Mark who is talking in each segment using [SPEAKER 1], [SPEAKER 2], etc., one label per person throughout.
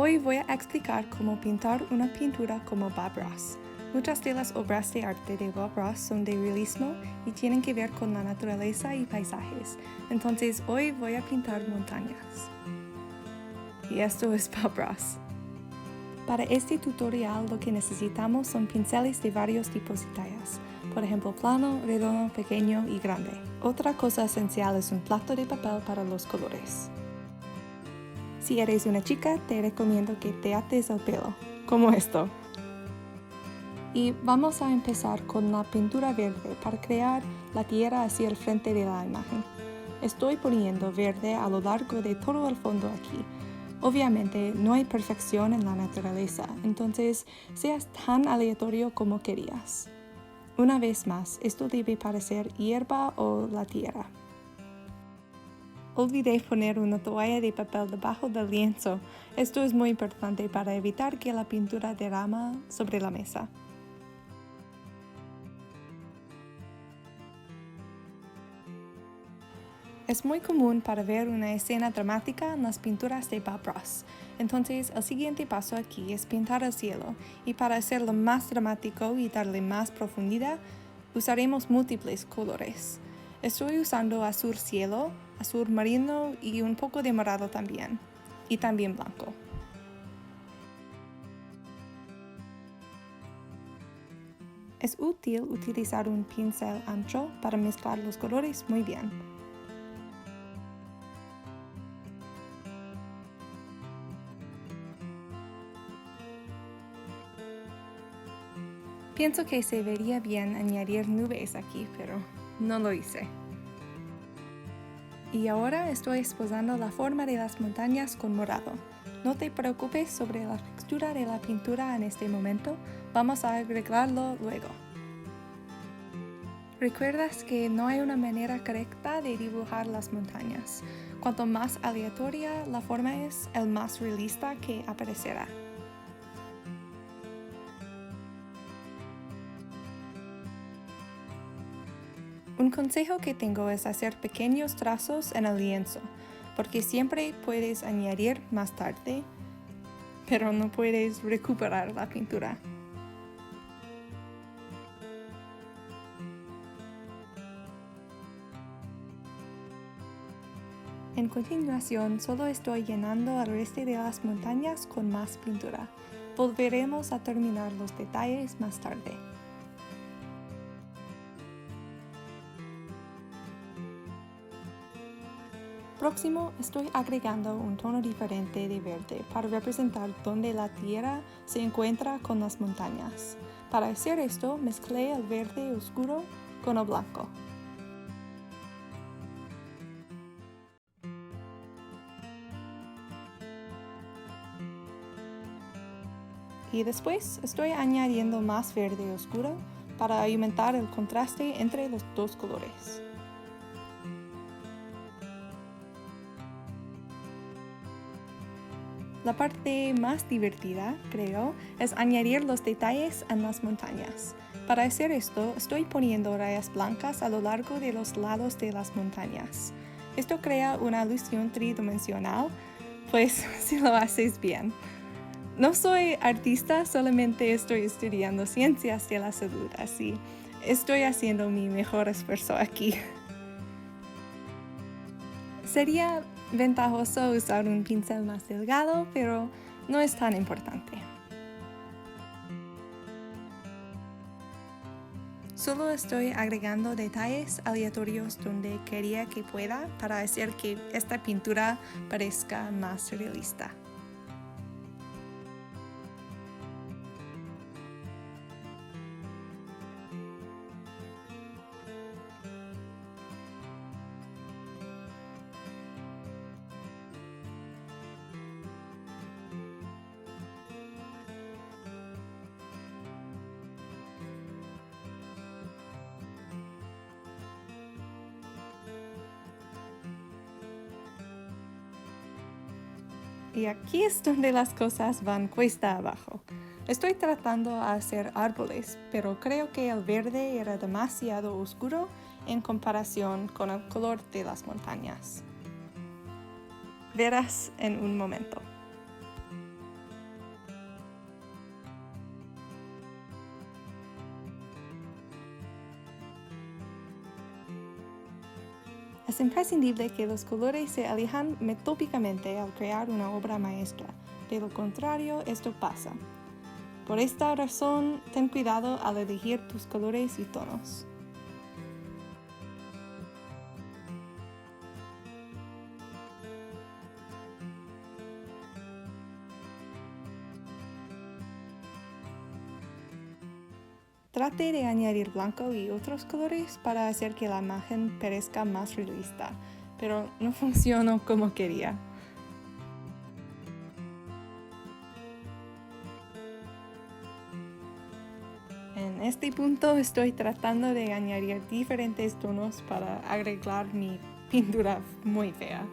[SPEAKER 1] Hoy voy a explicar cómo pintar una pintura como Bob Ross. Muchas de las obras de arte de Bob Ross son de realismo y tienen que ver con la naturaleza y paisajes. Entonces hoy voy a pintar montañas. Y esto es Bob Ross. Para este tutorial lo que necesitamos son pinceles de varios tipos y tallas. Por ejemplo, plano, redondo, pequeño y grande. Otra cosa esencial es un plato de papel para los colores. Si eres una chica, te recomiendo que te ates el pelo, como esto. Y vamos a empezar con la pintura verde para crear la tierra hacia el frente de la imagen. Estoy poniendo verde a lo largo de todo el fondo aquí. Obviamente no hay perfección en la naturaleza, entonces seas tan aleatorio como querías. Una vez más, esto debe parecer hierba o la tierra. Olvidé poner una toalla de papel debajo del lienzo. Esto es muy importante para evitar que la pintura derrama sobre la mesa. Es muy común para ver una escena dramática en las pinturas de Bob Ross. Entonces, el siguiente paso aquí es pintar el cielo, y para hacerlo más dramático y darle más profundidad, usaremos múltiples colores. Estoy usando azul cielo, azul marino y un poco de morado también, y también blanco. Es útil utilizar un pincel ancho para mezclar los colores muy bien. Pienso que se vería bien añadir nubes aquí, pero no lo hice. Y ahora estoy esbozando la forma de las montañas con morado. No te preocupes sobre la textura de la pintura en este momento, vamos a arreglarlo luego. ¿Recuerdas que no hay una manera correcta de dibujar las montañas? Cuanto más aleatoria la forma es, el más realista que aparecerá. Un consejo que tengo es hacer pequeños trazos en el lienzo, porque siempre puedes añadir más tarde, pero no puedes recuperar la pintura. En continuación, solo estoy llenando el resto de las montañas con más pintura. Volveremos a terminar los detalles más tarde. Próximo, estoy agregando un tono diferente de verde para representar dónde la tierra se encuentra con las montañas. Para hacer esto, mezclé el verde oscuro con el blanco. Y después estoy añadiendo más verde oscuro para aumentar el contraste entre los dos colores. La parte más divertida, creo, es añadir los detalles en las montañas. Para hacer esto, estoy poniendo rayas blancas a lo largo de los lados de las montañas. Esto crea una ilusión tridimensional, pues si lo haces bien. No soy artista, solamente estoy estudiando ciencias de la salud, así estoy haciendo mi mejor esfuerzo aquí. Sería ventajoso usar un pincel más delgado, pero no es tan importante. Solo estoy agregando detalles aleatorios donde quería que pueda para hacer que esta pintura parezca más realista. Y aquí es donde las cosas van cuesta abajo. Estoy tratando de hacer árboles, pero creo que el verde era demasiado oscuro en comparación con el color de las montañas. Verás en un momento. Es imprescindible que los colores se elijan metódicamente al crear una obra maestra. De lo contrario, esto pasa. Por esta razón, ten cuidado al elegir tus colores y tonos. Trate de añadir blanco y otros colores para hacer que la imagen parezca más realista, pero no funcionó como quería. En este punto estoy tratando de añadir diferentes tonos para arreglar mi pintura muy fea.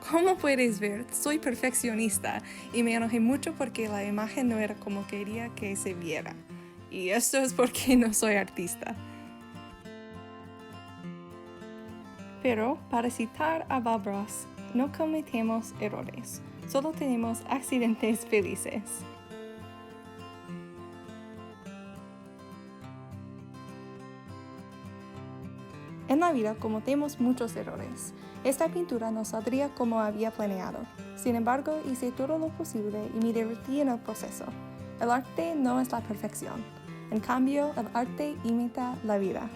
[SPEAKER 1] Como puedes ver, soy perfeccionista y me enojé mucho porque la imagen no era como quería que se viera. Y esto es porque no soy artista. Pero, para citar a Bob Ross, no cometemos errores, solo tenemos accidentes felices. En la vida cometemos muchos errores. Esta pintura no saldría como había planeado. Sin embargo, hice todo lo posible y me divertí en el proceso. El arte no es la perfección. En cambio, el arte imita la vida.